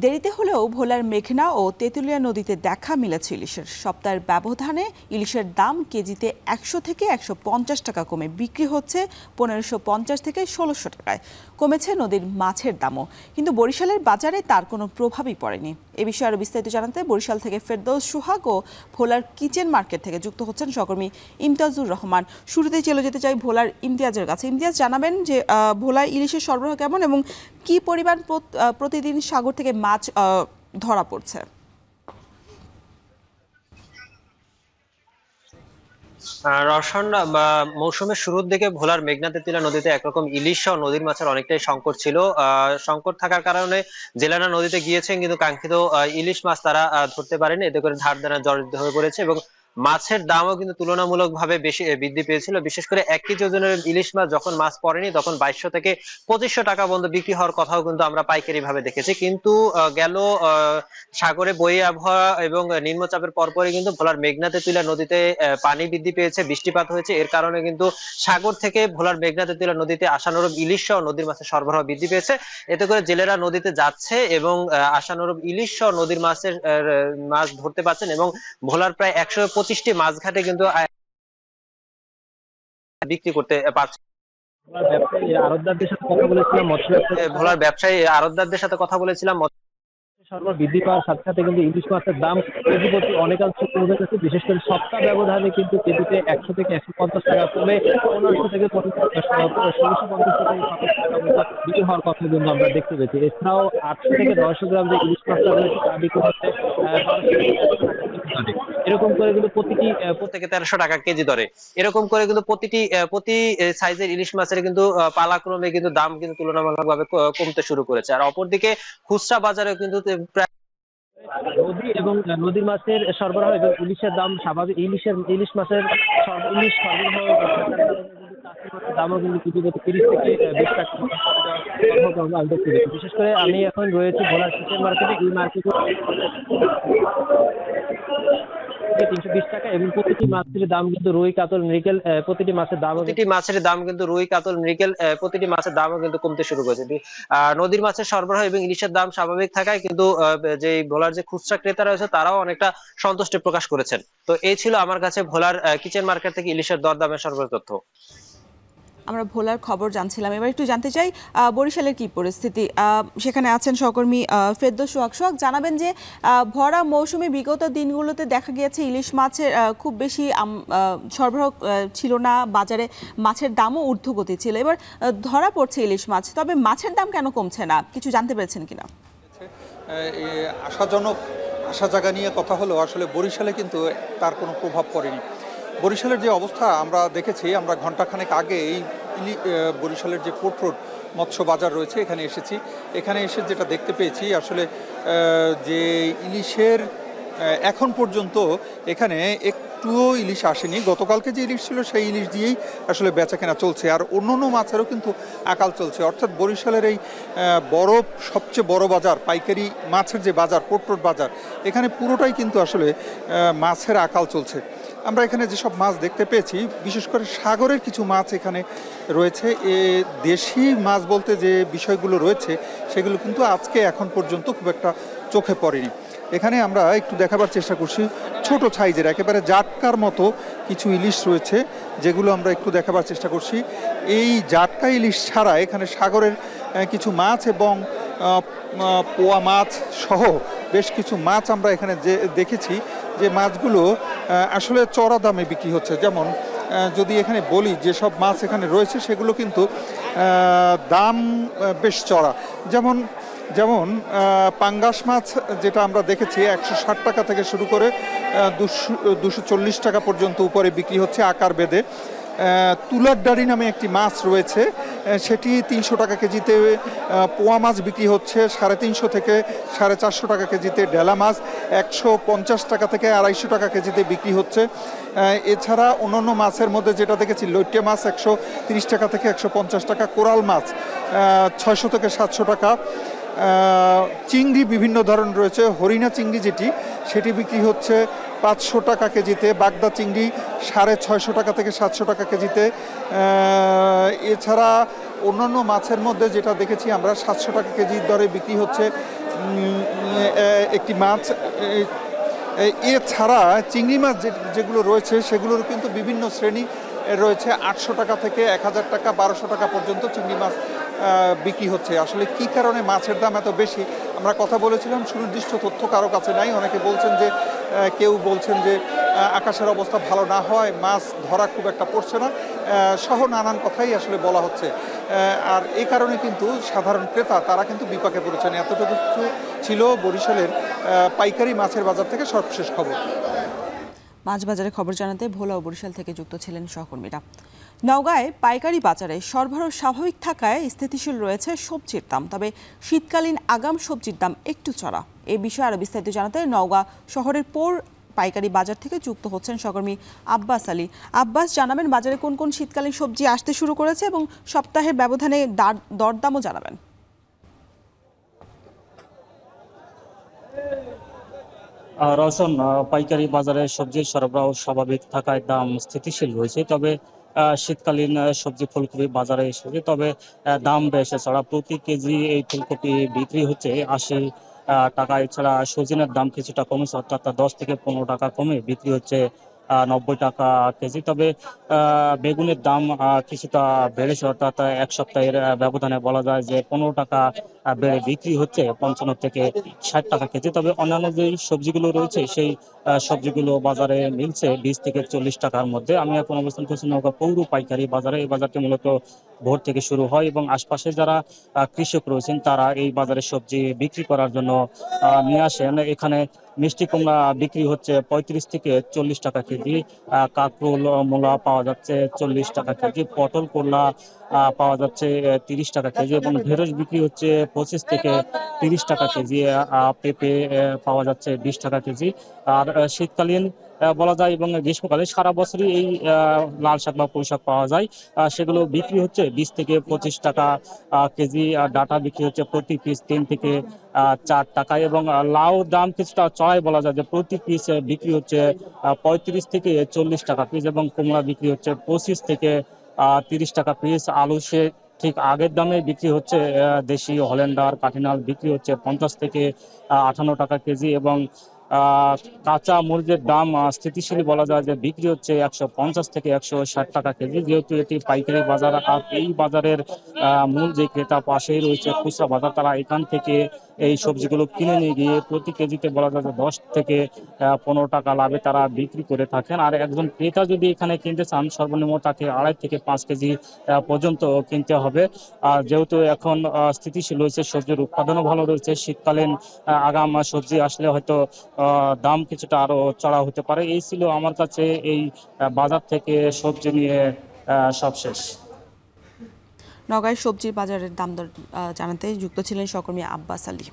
দেরিতে হলেও ভোলার মেঘনা ও তেঁতুলিয়া নদীতে দেখা মিলেছে ইলিশের। সপ্তাহের ব্যবধানে ইলিশের দাম কেজিতে ১০০ থেকে ১৫০ টাকা কমে বিক্রি হচ্ছে ১৫৫০ থেকে ১৬০০ টাকায়। কমেছে নদীর মাছের দামও, কিন্তু বরিশালের বাজারে তার কোনো প্রভাবই পড়েনি। এ বিষয়ে আরও বিস্তারিত জানাতে বরিশাল থেকে ফেরদৌস সোহাগ ও ভোলার কিচেন মার্কেট থেকে যুক্ত হচ্ছেন সহকর্মী ইমতিয়াজুর রহমান। শুরুতেই চলে যেতে চাই ভোলার ইমতিয়াজের কাছে। ইমতিয়াজ, জানাবেন যে ভোলায় ইলিশের সরবরাহ কেমন এবং কি পরিমাণ প্রতিদিন সাগর থেকে মাছ ধরা পড়ছে? রসায়ন মৌসুমের শুরুর দিকে ভোলার মেঘনা তেঁতুলিয়া নদীতে একরকম ইলিশ সহ নদীর মাছের অনেকটাই সংকট ছিল। সংকট থাকার কারণে জেলেরা নদীতে গিয়েছেন, কিন্তু কাঙ্ক্ষিত ইলিশ মাছ তারা ধরতে পারেনি। এতে করে ধার দেনা জর্জরিত হয়ে পড়েছে এবং মাছের দামও কিন্তু তুলনামূলকভাবে বেশি বৃদ্ধি পেয়েছিল। বিশেষ করে 1 কেজি ওজনের ইলিশ মাছ যখন মাছ পড়েনি তখন 2200 থেকে 2500 টাকা পর্যন্ত বিক্রি হওয়ার কথাও কিন্তু আমরা পাইকারি ভাবে দেখেছি। কিন্তু গেল সাগরে বয়ে আবহাওয়া এবং নিম্নচাপের পরপরই কিন্তু ভোলার মেঘনা তেঁতুলিয়া নদীতে পানি বৃদ্ধি পেয়েছে, বৃষ্টিপাত হয়েছে। এর কারণে কিন্তু সাগর থেকে ভোলার মেঘনা তেঁতুলিয়া নদীতে আশানুরূপ ইলিশ সহ নদীর মাছের সরবরাহ বৃদ্ধি পেয়েছে। এতে করে জেলেরা নদীতে যাচ্ছে এবং আশানুরূপ ইলিশ সহ নদীর মাছের মাছ ধরতে পারছেন এবং ভোলার প্রায় 125টি মাছ ঘাটে কিন্তু বিক্রি করতে পারছে। ভোলার ব্যবসায়ী আড়তদারদের সাথে কথা বলেছিলাম। সরবরাহ বৃদ্ধি পাওয়ার সাথে সাথে কিন্তু ইলিশ মাছের দাম কেজি প্রতি অনেকাংশ কমে গেছে। বিশেষ করে সপ্তাহ ব্যবধানে কিন্তু কেজিতে 100 থেকে 150 টাকা কমে 1500 থেকে 1650 টাকা বিক্রি হওয়ার কথা কিন্তু আমরা দেখতে পেয়েছি। এছাড়াও 800 থেকে 900 গ্রাম যে ইলিশ মাছটা রয়েছে তা বিক্রি হচ্ছে এরকম করে কিন্তু প্রতি থেকে 1300 টাকা কেজি দরে এরকম করে কিন্তু প্রতি সাইজের ইলিশ মাছের কিন্তু পালাক্রমে কিন্তু দাম কিন্তু তুলনামূলকভাবে কমতে শুরু করেছে। আর অপরদিকে খুচরা বাজারে কিন্তু নদী এবং নদীর মাছের সরবরাহ এবং ইলিশের দাম স্বাভাবিক। ইলিশ মাছের সরবরাহ দামও কিন্তু কেজি প্রতি 30 থেকে 20 টাকা আমরা দেখতে পাচ্ছি। বিশেষ করে আমি এখন রয়েছি ভোলার কিচেন মার্কেটে। এই মার্কেটে 320 টাকা এবং প্রতিটি মাছের দাম কিন্তু রুই কাতল মৃগেল প্রতিটি মাছের দাম কিন্তু রুই কাতল মৃগেল প্রতিটি মাছের দামও কিন্তু কমতে শুরু করেছে। নদীর মাছের সরবরাহ এবং ইলিশের দাম স্বাভাবিক থাকায় কিন্তু যে ভোলার যে খুচরা ক্রেতা রয়েছে তারাও অনেকটা সন্তুষ্টি প্রকাশ করেছেন। তো এই ছিল আমার কাছে ভোলার কিচেন মার্কেট থেকে ইলিশের দরদামের সর্বশেষ তথ্য। আমরা ভোলার খবর জানছিলাম, এবার একটু জানতে চাই বরিশালের কি পরিস্থিতি। সেখানে আছেন সহকর্মী ফেরদৌস সোহাগ। জানাবেন যে ভরা মৌসুমে বিগত দিনগুলোতে দেখা গিয়েছে ইলিশ মাছের খুব বেশি সরবরাহ ছিল না, বাজারে মাছের দামও ঊর্ধ্বগতি ছিল। এবার ধরা পড়ছে ইলিশ মাছ, তবে মাছের দাম কেন কমছে না, কিছু জানতে পেরেছেন কিনা? আশাজনক আশা জায়গা নিয়ে কথা হলো, আসলে বরিশালে কিন্তু তার কোনো প্রভাব পড়েনি। বরিশালের যে অবস্থা আমরা দেখেছি, আমরা ঘণ্টাখানেক আগে এই বরিশালের যে পোর্ট রোড মৎস্য বাজার রয়েছে এখানে এসেছি। এখানে এসে যেটা দেখতে পেয়েছি আসলে যে ইলিশের এখন পর্যন্ত এখানে একটুও ইলিশ আসেনি। গতকালকে যে ইলিশ ছিল সেই ইলিশ দিয়েই আসলে বেচাকেনা চলছে, আর অন্য মাছেরও কিন্তু আকাল চলছে। অর্থাৎ বরিশালের এই সবচেয়ে বড় বাজার, পাইকারি মাছের যে বাজার, পোর্ট রোড বাজার, এখানে পুরোটাই কিন্তু আসলে মাছের আকাল চলছে। আমরা এখানে যেসব মাছ দেখতে পেয়েছি, বিশেষ করে সাগরের কিছু মাছ এখানে রয়েছে। দেশি মাছ বলতে যে বিষয়গুলো রয়েছে সেগুলো কিন্তু আজকে এখন পর্যন্ত খুব একটা চোখে পড়েনি। এখানে আমরা একটু দেখাবার চেষ্টা করছি ছোট সাইজের একেবারে জাটকার মতো কিছু ইলিশ রয়েছে, যেগুলো আমরা একটু দেখাবার চেষ্টা করছি। এই জাটকা ইলিশ ছাড়া এখানে সাগরের কিছু মাছ এবং পোয়া মাছ সহ বেশ কিছু মাছ আমরা এখানে যে দেখেছি, যে মাছগুলো আসলে চড়া দামে বিক্রি হচ্ছে। যেমন যদি এখানে বলি যেসব মাছ এখানে রয়েছে সেগুলো কিন্তু দাম বেশ চড়া। যেমন পাঙ্গাস মাছ যেটা আমরা দেখেছি 160 টাকা থেকে শুরু করে 240 টাকা পর্যন্ত উপরে বিক্রি হচ্ছে আকার বেঁধে। তুলার ডাড়ি নামে একটি মাছ রয়েছে, সেটি 300 টাকা কেজিতে পোয়া মাছ বিক্রি হচ্ছে, 350 থেকে 450 টাকা কেজিতে ডেলা মাছ 150 টাকা থেকে 250 টাকা কেজিতে বিক্রি হচ্ছে। এছাড়া অন্যান্য মাছের মধ্যে যেটা দেখেছি, লইট্টে মাছ 130 টাকা থেকে 150 টাকা, কোরাল মাছ 600 থেকে 700 টাকা, চিংড়ি বিভিন্ন ধরন রয়েছে। হরিণা চিংড়ি সেটি বিক্রি হচ্ছে 500 টাকা কেজিতে, বাগদা চিংড়ি 650 টাকা থেকে 700 টাকা কেজিতে। এছাড়া অন্যান্য মাছের মধ্যে যেটা দেখেছি আমরা 700 টাকা কেজির দরে বিক্রি হচ্ছে একটি মাছ। এছাড়া চিংড়ি মাছ যেগুলো রয়েছে সেগুলোর কিন্তু বিভিন্ন শ্রেণী রয়েছে। 800 টাকা থেকে 1000 টাকা, 1200 টাকা পর্যন্ত চিংড়ি মাছ বিক্রি হচ্ছে। আসলে কি কারণে মাছের দাম এত বেশি আমরা কথা বলেছিলাম, সুনির্দিষ্ট তথ্য কারো কাছে নাই। অনেকে বলছেন যে, কেউ বলছেন যে আকাশের অবস্থা ভালো না হয় মাছ ধরা খুব একটা পড়ছে না, সহ নানান কথাই আসলে বলা হচ্ছে। আর এই কারণে কিন্তু সাধারণ ক্রেতা তারা কিন্তু বিপাকে পড়েছেন। এতটুকু ছিল বরিশালের পাইকারি মাছের বাজার থেকে সর্বশেষ খবর। মাছ বাজারে খবর জানাতে ভোলা ও বরিশাল থেকে যুক্ত ছিলেন সহকর্মীরা। নওগাঁয় পাইকারি বাজারে সরবরাহ স্বাভাবিক থাকায় স্থিতিশীল রয়েছে সবজির দাম, তবে শীতকালীন আগাম সবজির দাম একটু চড়া। এই বিষয়ে আরো বিস্তারিত জানাতে নওগাঁ শহরের পৌর পাইকারি বাজার থেকে যুক্ত হচ্ছেন সহকর্মী আব্বাস আলী। আব্বাস, জানাবেন বাজারে কোন কোন শীতকালীন সবজি আসতে শুরু করেছে এবং সপ্তাহের ব্যবধানে দরদামও জানাবেন। রওশন, পাইকারি বাজারে সবজির সরবরাহ স্বাভাবিক থাকায় দাম স্থিতিশীল রয়েছে, তবে শীতকালীন সবজি ফুলকপি বাজারে এসেছে, তবে দাম বেশ চড়া। প্রতি কেজি এই ফুলকপি বিক্রি হচ্ছে 80 টাকা। এছাড়া সজনের দাম কিছুটা কমেছে, অর্থাৎ 10 থেকে 15 টাকা কমে বিক্রি হচ্ছে 90 টাকা কেজি। তবে বেগুনের দাম কিছুটা বেড়েছে, অর্থাৎ এক সপ্তাহের ব্যবধানে বলা যায় যে 15 টাকা বেড়ে বিক্রি হচ্ছে 55 থেকে 60 টাকা কেজি। তবে অন্যান্য যে সবজিগুলো রয়েছে সেই সবজিগুলো বাজারে মিলছে 20 থেকে 40 টাকার মধ্যে। আমি এখন অবস্থান করছি নওগাঁ পৌর পাইকারি বাজারে। এই বাজারটি মূলত ভোর থেকে শুরু হয় এবং আশপাশে যারা কৃষক রয়েছেন তারা এই বাজারে সবজি বিক্রি করার জন্য নিয়ে আসেন। এখানে মিষ্টি কুমড়া বিক্রি হচ্ছে 35 থেকে 40 টাকা কেজি, কাঁকরোল মূলা পাওয়া যাচ্ছে 40 টাকা কেজি, পটল করলা পাওয়া যাচ্ছে 30 টাকা কেজি এবং ঢেঁড়স বিক্রি হচ্ছে 25 থেকে 30 টাকা কেজি, পেঁপে পাওয়া যাচ্ছে 20 টাকা কেজি। আর শীতকালীন বলা যায় এবং গ্রীষ্মকালে সারা বছরই এই লাল শাক বা পুঁই শাক পাওয়া যায়, সেগুলো বিক্রি হচ্ছে 20 থেকে 25 টাকা কেজি। আর ডাটা বিক্রি হচ্ছে প্রতি পিস 3 থেকে 4 টাকায় এবং লাউ দাম কিছুটা চড়াই বলা যায়, যে প্রতি পিস বিক্রি হচ্ছে 35 থেকে 40 টাকা পিস এবং কুমড়া বিক্রি হচ্ছে 25 থেকে 30 টাকা পিস। আলু সে ঠিক আগের দামে বিক্রি হচ্ছে, দেশি হল্যান্ডার কাঠিনাল বিক্রি হচ্ছে 50 থেকে 58 টাকা কেজি এবং কাঁচা মরিচের দাম স্থিতিশীল বলা যায়, যে বিক্রি হচ্ছে 150 থেকে 160 টাকা কেজি। যেহেতু এটি পাইকারি বাজার, আর এই বাজারের মূল যে ক্রেতা পাশেই রয়েছে খুচরা বাজার, তারা এখান থেকে এই সবজিগুলো কিনে নিয়ে গিয়ে প্রতি কেজিতে বলা যায় যে 10 থেকে 15 টাকা লাভে তারা বিক্রি করে থাকেন। আর একজন ক্রেতা যদি এখানে কিনতে চান সর্বনিম্ন তাকে 2.5 থেকে 5 কেজি পর্যন্ত কিনতে হবে। আর যেহেতু এখন স্থিতিশীল রয়েছে, সবজির উৎপাদনও ভালো রয়েছে, শীতকালীন আগাম সবজি আসলে হয়তো দাম কিছুটা আরো চড়া হতে পারে। এই ছিল আমার কাছে এই বাজার থেকে সবজি নিয়ে সবশেষ। নওগাঁয় সবজির বাজারের দাম দর জানাতে যুক্ত ছিলেন সহকর্মী আব্বাস আলী।